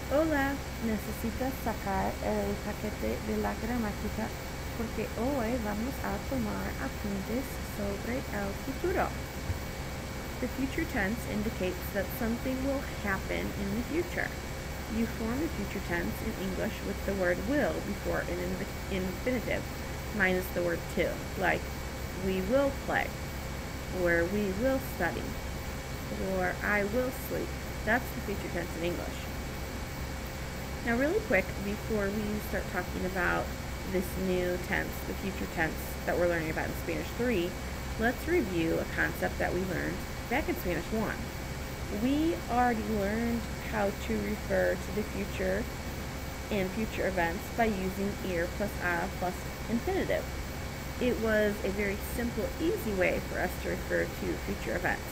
Hola, necesitas sacar el paquete de la gramática porque hoy vamos a tomar apuntes sobre el futuro. The future tense indicates that something will happen in the future. You form the future tense in English with the word will before an infinitive, minus the word to, like we will play, or we will study, or I will sleep. That's the future tense in English. Now, really quick, before we start talking about this new tense, the future tense that we're learning about in Spanish 3, let's review a concept that we learned back in Spanish 1. We already learned how to refer to the future and future events by using ir plus a plus infinitive. It was a very simple, easy way for us to refer to future events.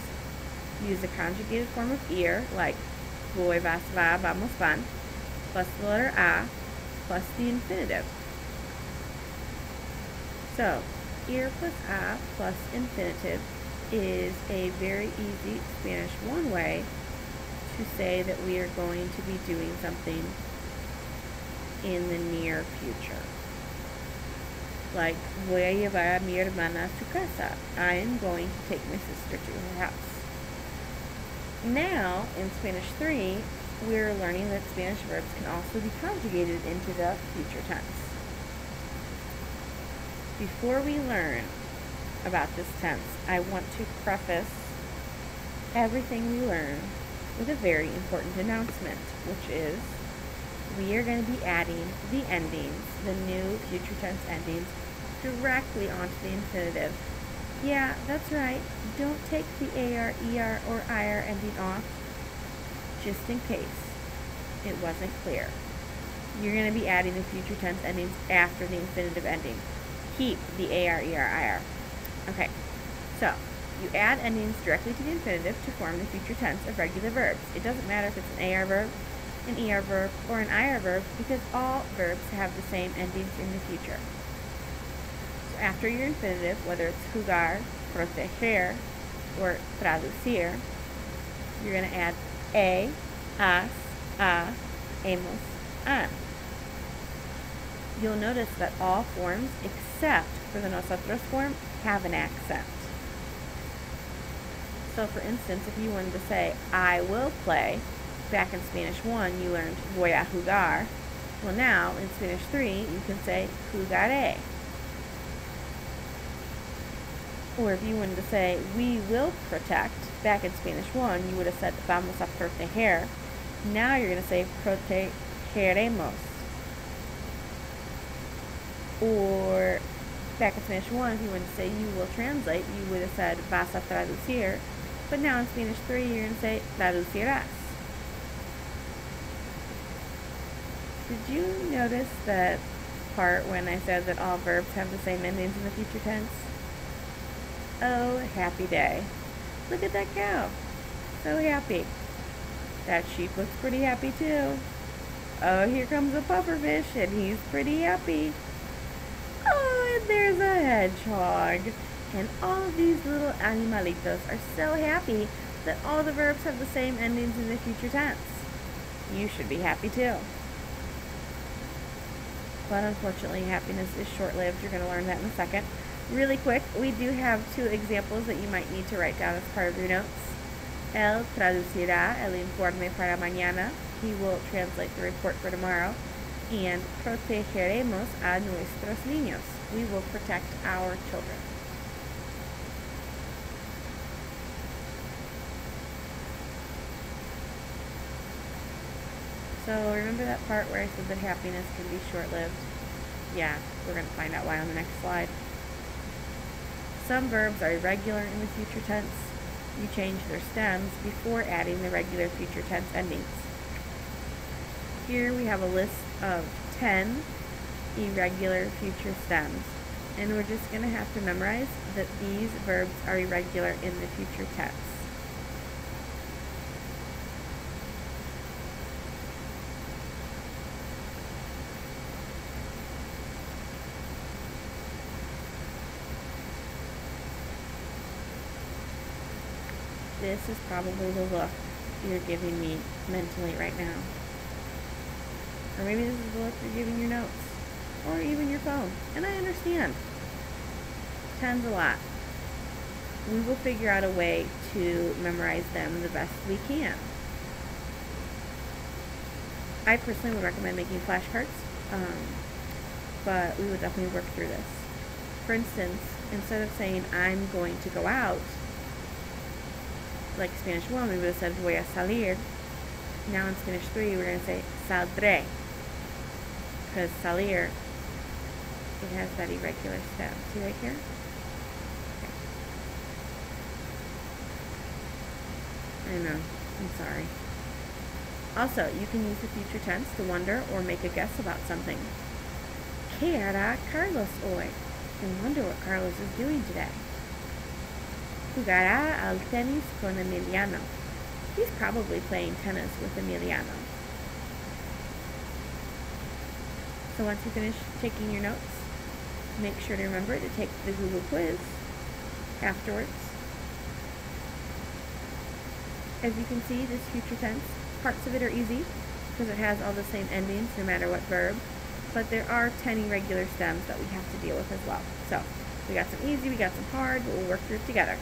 Use a conjugated form of ir, like voy, vas, va, vamos, van, plus the letter a, plus the infinitive. So, ir plus a plus infinitive is a very easy Spanish 1 way to say that we are going to be doing something in the near future. Like, voy a llevar a mi hermana a su casa. I am going to take my sister to her house. Now, in Spanish 3, we're learning that Spanish verbs can also be conjugated into the future tense. Before we learn about this tense, I want to preface everything we learn with a very important announcement, which is we are going to be adding the endings, the new future tense endings, directly onto the infinitive. Yeah, that's right. Don't take the AR, ER, or IR ending off, just in case it wasn't clear. You're going to be adding the future tense endings after the infinitive ending. Keep the AR, ER, IR. Okay, so you add endings directly to the infinitive to form the future tense of regular verbs. It doesn't matter if it's an AR verb, an ER verb, or an IR verb, because all verbs have the same endings in the future. So after your infinitive, whether it's jugar, proteger, or traducir, you're going to add has, hemos, han. You'll notice that all forms, except for the nosotros form, have an accent. So for instance, if you wanted to say, I will play, back in Spanish 1 you learned voy a jugar. Well, now in Spanish 3 you can say jugaré. Or if you wanted to say we will protect, back in Spanish 1 you would have said vamos a proteger. Now you're going to say protegeremos. Or back in Spanish 1, if you wanted to say you will translate, you would have said vas a traducir. But now in Spanish 3, you're going to say traducirás. Did you notice that part when I said that all verbs have the same endings in the future tense? Oh, happy day. Look at that cow. So happy. That sheep looks pretty happy too. Oh, here comes a pufferfish, and he's pretty happy. Oh, and there's a hedgehog. And all of these little animalitos are so happy that all the verbs have the same endings in the future tense. You should be happy too. But unfortunately, happiness is short-lived. You're going to learn that in a second. Really quick, we do have 2 examples that you might need to write down as part of your notes. Él traducirá el informe para mañana. He will translate the report for tomorrow. And protegeremos a nuestros niños. We will protect our children. So remember that part where I said that happiness can be short-lived? Yeah, we're going to find out why on the next slide. Some verbs are irregular in the future tense. You change their stems before adding the regular future tense endings. Here we have a list of 10 irregular future stems, and we're just going to have to memorize that these verbs are irregular in the future tense. This is probably the look you're giving me mentally right now. Or maybe this is the look you're giving your notes. Or even your phone. And I understand. 10's a lot. We will figure out a way to memorize them the best we can. I personally would recommend making flashcards, but we would definitely work through this. For instance, instead of saying, I'm going to go out, like Spanish 1, we would have said, voy a salir. Now in Spanish 3, we're going to say, saldré. Because salir, it has that irregular stem. See right here? Okay. I know. I'm sorry. Also, you can use the future tense to wonder or make a guess about something. ¿Qué hará Carlos hoy? I wonder what Carlos is doing today. Jugará al tenis con Emiliano. He's probably playing tennis with Emiliano. So once you finish taking your notes, make sure to remember to take the Google quiz afterwards. As you can see, this future tense, parts of it are easy because it has all the same endings no matter what verb, but there are 10 irregular stems that we have to deal with as well. So we got some easy, we got some hard, but we'll work through it together.